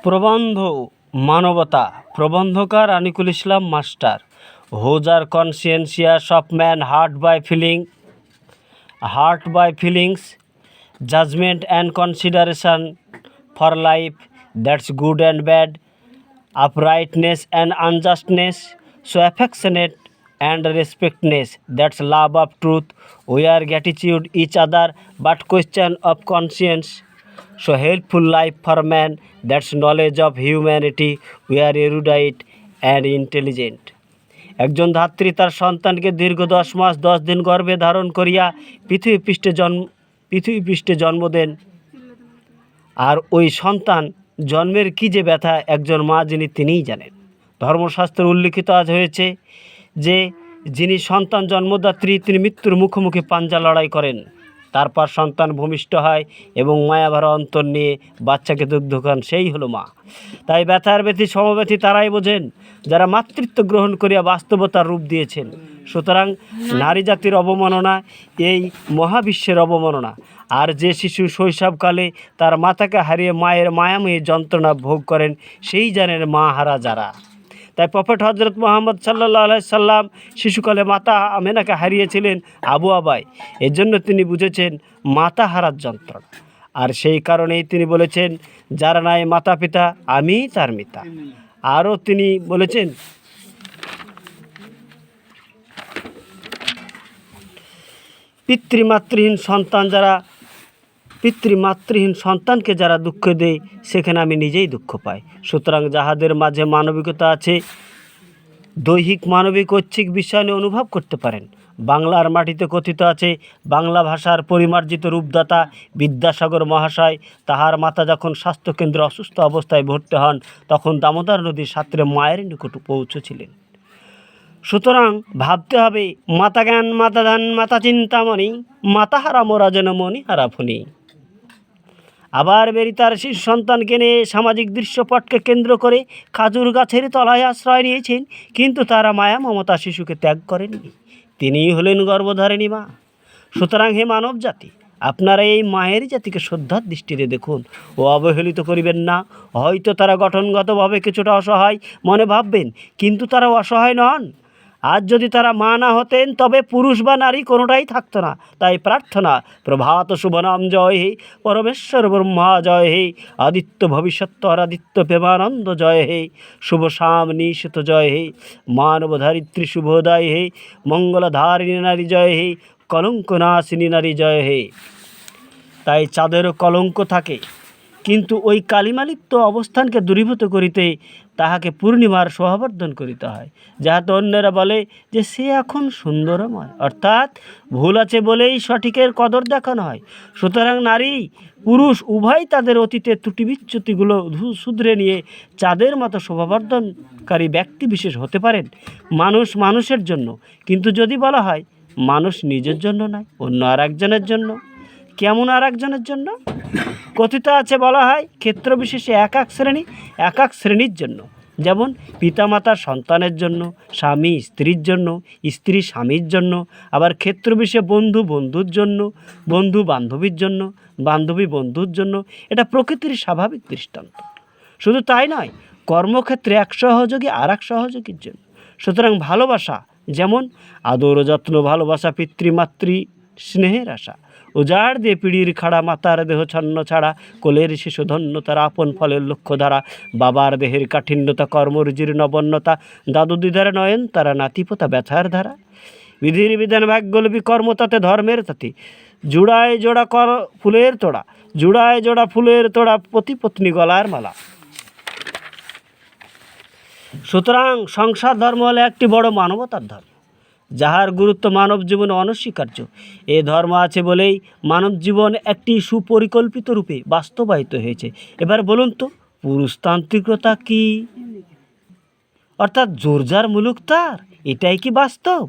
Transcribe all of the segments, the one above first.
প্রবন্ধ মানবতা প্রবন্ধকার Anikul Islam master whose are conscious of man heart by feelings judgement and consideration for life that's good and bad uprightness and unjustness, so affectionate and respectness, that's love of truth, we are gratitude each other, but question of conscience, so helpful life for man, that's knowledge of humanity, we are erudite and intelligent. একজন ধাত্রী তার সন্তানকে দীর্ঘ 10 মাস 10 দিন গর্ভে ধারণ করিয়া পৃথিবী পৃষ্ঠে জন্ম দেন। আর ওই সন্তান জন্মের কী যে ব্যথা একজন মা তিনিই জানেন। ধর্মশাস্ত্রে উল্লিখিত আজ হয়েছে যে যিনি সন্তান জন্মদাত্রী তিনি মৃত্যুর মুখোমুখি পাঞ্জা লড়াই করেন, তারপর সন্তান ভূমিষ্ঠ হয় এবং মায়াভরা অন্তর নিয়ে বাচ্চাকে দুগ্ধ খান, সেই হলো মা। তাই ব্যথার ব্যথি সমব্যথী তারাই বোঝেন যারা মাতৃত্ব গ্রহণ করিয়া বাস্তবতার রূপ দিয়েছেন। সুতরাং নারী জাতির অবমাননা এই মহাবিশ্বের অবমাননা। আর যে শিশু শৈশবকালে তার মাতাকে হারিয়ে মায়ের মায়াময়ী যন্ত্রণা ভোগ করেন সেই জানেন মা হারা যারা। তাই প্রফেট হজরত মুহাম্মদ সাল্লাল্লাহু আলাইহি সাল্লাম শিশুকালে মাতা আমেনাকে হারিয়েছিলেন আবু আবায়, এর জন্য তিনি বুঝেছেন মাতা হারার যন্ত্রণা। আর সেই কারণেই তিনি বলেছেন যারা নাই মাতা পিতা আমি তার মিতা। আরও তিনি বলেছেন পিতৃমাতৃহীন সন্তানকে যারা দুঃখ দেয় সেখানে আমি নিজেই দুঃখ পাই। সুতরাং যাহাদের মাঝে মানবিকতা আছে, দৈহিক মানবিক ঐচ্ছিক বিষয় নিয়ে অনুভব করতে পারেন। বাংলার মাটিতে কথিত আছে বাংলা ভাষার পরিমার্জিত রূপদাতা বিদ্যাসাগর মহাশয় তাহার মাতা যখন স্বাস্থ্যকেন্দ্রে অসুস্থ অবস্থায় ভর্তি হন তখন দামোদর নদীর সাঁতরে মায়ের নিকট পৌঁছেছিলেন। সুতরাং ভাবতে হবে মাতা জ্ঞান মাতা ধান মাতা চিন্তামণি, মাতাহারা মোরা যেন মণিহারা ফণি। আবার বেরি তার শিশু সন্তানকে নিয়ে সামাজিক দৃশ্যপটকে কেন্দ্র করে খাজুর গাছের তলায় আশ্রয় নিয়েছেন, কিন্তু তারা মায়া মমতা শিশুকে ত্যাগ করেননি, তিনিই হলেন গর্ভধারিণী মা। সুতরাং হে মানব জাতি, আপনারা এই মায়ের জাতিকে শ্রদ্ধার দৃষ্টিতে দেখুন ও অবহেলিত করিবেন না। হয়তো তারা গঠনগতভাবে কিছুটা অসহায় মনে ভাববেন, কিন্তু তারা অসহায় নন। আজ যদি তারা মা না হতেন তবে পুরুষ বা নারী কোনোটাই থাকতো না। তাই প্রার্থনা প্রভাত শুভনাম জয় হে, পরমেশ্বর ব্রহ্মা জয় হে, আদিত্য ভবিষ্যত্তর আদিত্য প্রেমানন্দ জয় হে, শুভ শাম নিশিত জয় হে, মানব ধরিত্রী শুভোদয় হে, মঙ্গলধারিণী নারী জয় হে, কলঙ্ক নাশিনী নারী জয় হে। তাই চাঁদেরও কলঙ্ক থাকে, কিন্তু ওই কালিমালিপ্ত অবস্থানকে দূরীভূত করিতে তাহাকে পূর্ণিমার সহবর্ধন করিতে হয়, যাহাতে অন্যেরা বলে যে সে এখন সুন্দরময়, অর্থাৎ ভুল আছে বলেই সঠিকের কদর দেখানো হয়। সুতরাং নারী পুরুষ উভয় তাদের অতীতের ত্রুটি বিচ্যুতিগুলো শুধরে নিয়ে চাঁদের মতো শোভাবর্ধনকারী ব্যক্তি বিশেষ হতে পারেন মানুষ মানুষের জন্য। কিন্তু যদি বলা হয় মানুষ নিজের জন্য নয়, অন্য আর একজনের জন্য। কেমন আর একজনের জন্য? কথিত আছে বলা হয় ক্ষেত্র বিশেষে এক এক শ্রেণীর জন্য, যেমন পিতামাতার সন্তানের জন্য, স্বামী স্ত্রীর জন্য, স্ত্রী স্বামীর জন্য। আবার ক্ষেত্র বিশেষে বন্ধু বন্ধুর জন্য, বন্ধু বান্ধবীর জন্য, বান্ধবী বন্ধুর জন্য। এটা প্রকৃতির স্বাভাবিক দৃষ্টান্ত। শুধু তাই নয়, কর্মক্ষেত্রে এক সহযোগী আর এক সহযোগীর জন্য। সুতরাং ভালোবাসা যেমন আদর যত্ন, ভালোবাসা পিতৃমাতৃ স্নেহের আশা, উজাড় দিয়ে পিড়ির খাড়া, মাতার দেহ ছন্ন ছাড়া, কোলের শিশু ধন্য তারা আপন ফলের লক্ষ্য ধারা, বাবার দেহের কাঠিন্যতা, কর্মর জীর্ণ বন্যতা, দাদু দিদার নয়ন তারা, নাতিপোতা ব্যথার ধারা, বিধির বিধান ভাগ্যলিপি কর্ম তাতে ধর্মের তাতে, জুড়ায় জোড়া ফুলের তোড়া, জুড়ায় জোড়া ফুলের তোড়া, পতি পত্নী গলার মালা। সুতরাং সংসার ধর্ম হলো একটি বড় মানবতার ধর্ম, যাহার গুরুত্ব মানব জীবনে অনস্বীকার্য। এ ধর্ম আছে বলেই মানব জীবন একটি সুপরিকল্পিত রূপে বাস্তবায়িত হয়েছে। এবার বলুন তো পুরুষতান্ত্রিকতা কি? অর্থাৎ জোরজার মুলুক তার, এটাই কি বাস্তব?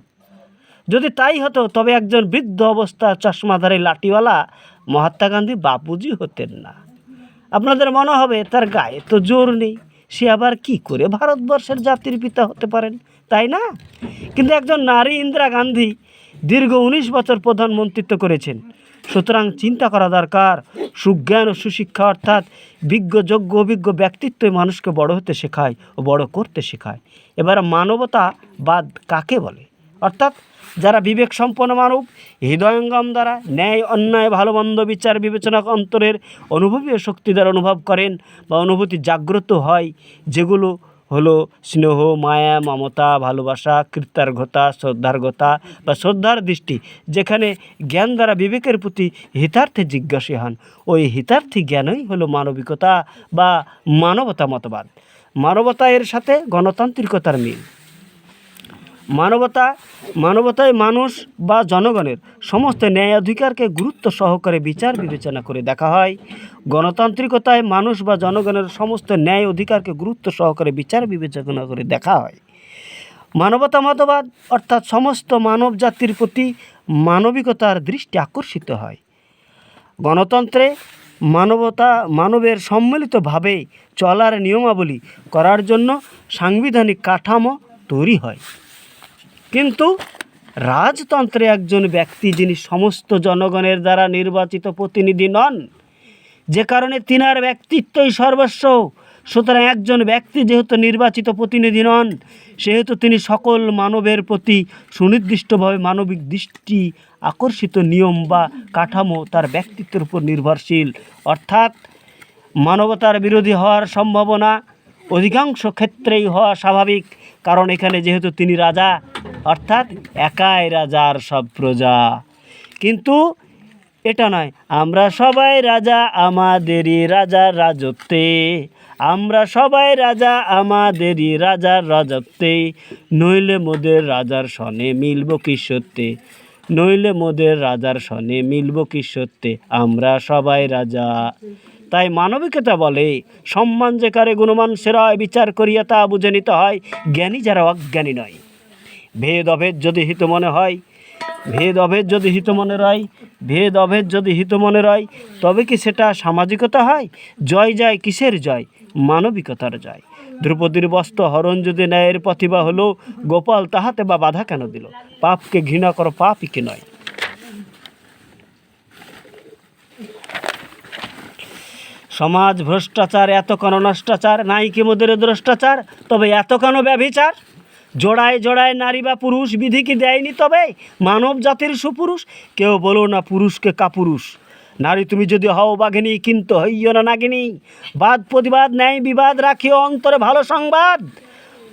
যদি তাই হতো তবে একজন বৃদ্ধ অবস্থার চশমাধারী লাঠিওয়ালা মহাত্মা গান্ধী বাপুজি হতেন না। আপনাদের মনে হবে তার গায়ে তো জোর নেই, সে আবার কি করে ভারতবর্ষের জাতির পিতা হতে পারেন, তাই না? কিন্তু একজন নারী ইন্দিরা গান্ধী দীর্ঘ 19 বছর প্রধানমন্ত্রিত্ব করেছেন। সুতরাং চিন্তা করা দরকার, সুজ্ঞান ও সুশিক্ষা অর্থাৎ বিজ্ঞ যোগ্য অভিজ্ঞ ব্যক্তিত্বই মানুষকে বড় হতে শেখায় ও বড় করতে শেখায়। এবার মানবতাবাদ কাকে বলে? অর্থাৎ যারা বিবেক সম্পন্ন মানব, হৃদয়ঙ্গম দ্বারা ন্যায় অন্যায় ভালো মন্দ বিচার বিবেচনা অন্তরের অনুভবী ও শক্তি দ্বারা অনুভব করেন বা অনুভূতি জাগ্রত হয়, যেগুলো হলো স্নেহ, মায়া, মমতা, ভালোবাসা, কৃতজ্ঞতা, শ্রদ্ধার্ঘতা বা শ্রদ্ধার দৃষ্টি, যেখানে জ্ঞান দ্বারা বিবেকের প্রতি হিতার্থে জিজ্ঞাসী হন, ওই হিতার্থী জ্ঞানই হলো মানবিকতা বা মানবতা মতবাদ। মানবতা এর সাথে গণতান্ত্রিকতার মিল। মানবতায় মানুষ বা জনগণের সমস্ত ন্যায় অধিকারকে গুরুত্ব সহকারে বিচার বিবেচনা করে দেখা হয়। গণতান্ত্রিকতায় মানুষ বা জনগণের সমস্ত ন্যায় অধিকারকে গুরুত্ব সহকারে বিচার বিবেচনা করে দেখা হয়। মানবতা মতবাদ অর্থাৎ সমস্ত মানব জাতির প্রতি মানবিকতার দৃষ্টি আকর্ষিত হয়। গণতন্ত্রে মানবের সম্মিলিতভাবে চলার নিয়মাবলী করার জন্য সাংবিধানিক কাঠামো তৈরি হয়। কিন্তু রাজতন্ত্রে একজন ব্যক্তি যিনি সমস্ত জনগণের দ্বারা নির্বাচিত প্রতিনিধি নন, যে কারণে তিনার ব্যক্তিত্বই সর্বস্ব। সুতরাং একজন ব্যক্তি যেহেতু নির্বাচিত প্রতিনিধি নন, সেহেতু তিনি সকল মানবের প্রতি সুনির্দিষ্টভাবে মানবিক দৃষ্টি আকর্ষিত নিয়ম বা কাঠামো তার ব্যক্তিত্বের উপর নির্ভরশীল। অর্থাৎ মানবতার বিরোধী হওয়ার সম্ভাবনা অধিকাংশ ক্ষেত্রেই হওয়া স্বাভাবিক, কারণ এখানে যেহেতু তিনি রাজা, অর্থাৎ একাই রাজার সব প্রজা। কিন্তু এটা নয়, আমরা সবাই রাজা আমাদেরই রাজার রাজত্বে, আমরা সবাই রাজা আমাদেরই রাজার রাজত্বে, নইলে মোদের রাজার সনে মিলব কি সত্যে, নইলে মোদের রাজার সনে মিলব কি সত্যে, আমরা সবাই রাজা। তাই মানবিকতা বলে সম্মান যে কারে গুণমান সেরায় বিচার করিয়া তা বুঝে নিতে হয়, জ্ঞানী যারা অজ্ঞানী নয়। ভেদ অভেদ যদি হিত মনে হয়, ভেদ অভেদ যদি হিত মনে রয়, তবে কি সেটা সামাজিকতা হয়? জয় যায় কিসের জয়? মানবিকতার জয়। দ্রৌপদীর বস্ত্র হরণ যদি ন্যায়ের প্রতিভা হলো, গোপাল তাহাতে বা বাধা কেন দিল? পাপকে ঘৃণা করো, পাপই কি নয়? সমাজ ভ্রষ্টাচার, এত কেন নষ্টাচার, নাই কি মোদের দ্রষ্টাচার, তবে এত কেন ব্যভিচার? জোড়ায় জোড়ায় নারী বা পুরুষ, বিধি কি দেয়নি তবে মানব জাতির সুপুরুষ? কেউ বলো না পুরুষকে কাপুরুষ, নারী তুমি যদি হও বাঘিনী, কিন্তু হইও না নাগিনী। বাদ প্রতিবাদ ন্যায় বিবাদ, রাখিও অন্তরে ভালো সংবাদ।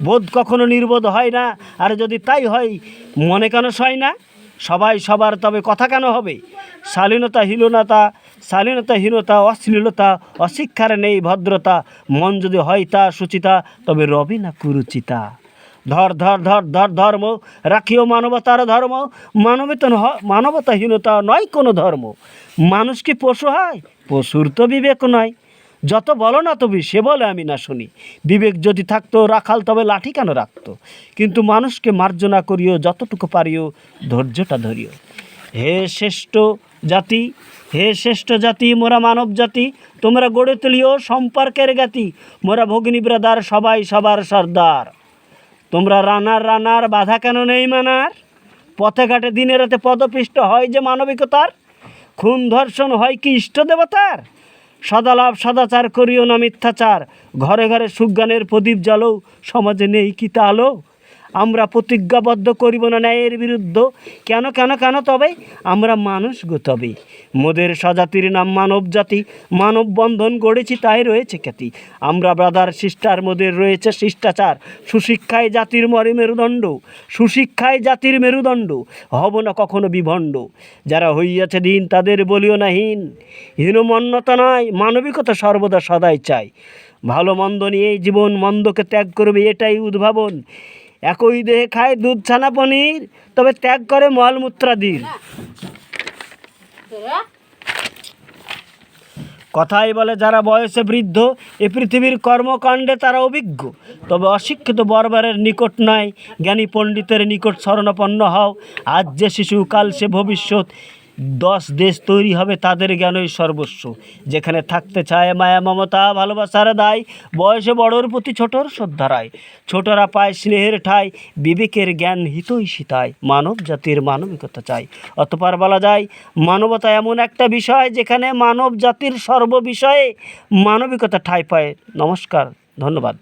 বোধ কখনো নির্বোধ হয় না, আর যদি তাই হয় মনে কেন সয় না? সবাই সবার, তবে কথা কেন হবে? শালীনতাহীনতা, অশ্লীলতা, অশিক্ষার নেই ভদ্রতা, মন যদি হয় তা সুচিতা, তবে রবে না কুরুচিতা। ধর্ম রাখিও মানবতার ধর্ম, মানবতাহীনতা নয় কোনো ধর্ম। মানুষ কি পশু হয়? পশুর তো বিবেক নয়। যত বলো না তবে সে বলে আমি না শুনি, বিবেক যদি থাকতো রাখাল তবে লাঠি কেন রাখতো? কিন্তু মানুষকে মার্জনা করিও, যতটুকু পারিও ধৈর্যটা ধরিও। হে শ্রেষ্ঠ জাতি মোরা মানব জাতি, তোমরা গড়ে তুলিও সম্পর্কের জ্ঞাতি, মোরা ভগিনী ব্রাদার সবাই সবার সর্দার। তোমরা রানার বাধা কেন নেই মানার? পথে ঘাটে দিনে রাতে পদপিষ্ট হয় যে মানবিকতার, খুন ধর্ষণ হয় কি ইষ্ট দেবতার? সদালাভ সদাচার করিও না মিথ্যাচার, ঘরে ঘরে সুজ্ঞানের প্রদীপ জ্বালো, সমাজে নেই কি তা আলো? আমরা প্রতিজ্ঞাবদ্ধ করিব না ন্যায়ের বিরুদ্ধ, কেন তবে আমরা মানুষ গো তবে। মোদের স্বজাতির নাম মানব জাতি, মানব বন্ধন গড়েছি তাই রয়েছে খ্যাতি। আমরা ব্রাদার সিস্টার, মোদের রয়েছে শিষ্টাচার, সুশিক্ষায় জাতির মেরুদণ্ড, হব না কখনো বিভণ্ড। যারা হইয়াছে দিন তাদের বলিও না হীন, হীনমন্যতা নয় মানবিকতা সর্বদা সদাই চাই। ভালো মন্দ নিয়েই জীবন, মন্দকে ত্যাগ করবে এটাই উদ্ভাবন। একই দেহে খায় দুধ ছানা পনির, তবে ত্যাগ করে মলমূত্রাদির। কথাই বলে যারা বয়সে বৃদ্ধ, এ পৃথিবীর কর্মকাণ্ডে তারা অভিজ্ঞ, তবে অশিক্ষিত বর্বরের নিকট নয়, জ্ঞানী পণ্ডিতের নিকট শরণাপন্ন হও। আজ যে শিশু কাল সে ভবিষ্যৎ, 10 দেশ তৈরি হবে তাদের জ্ঞানই সর্বস্ব। যেখানে থাকতে চায় মায়া মমতা ভালোবাসার দায়, বয়সে বড়োর প্রতি ছোটর শ্রদ্ধারায়, ছোটরা পায় স্নেহের ঠাঁই, বিবেকের জ্ঞান হিতৈষিতায়, মানব জাতির মানবিকতা চাই। অতঃপর বলা যায় মানবতা এমন একটা বিষয় যেখানে মানব জাতির সর্ববিষয়ে মানবিকতা ঠাঁই পায়। নমস্কার, ধন্যবাদ।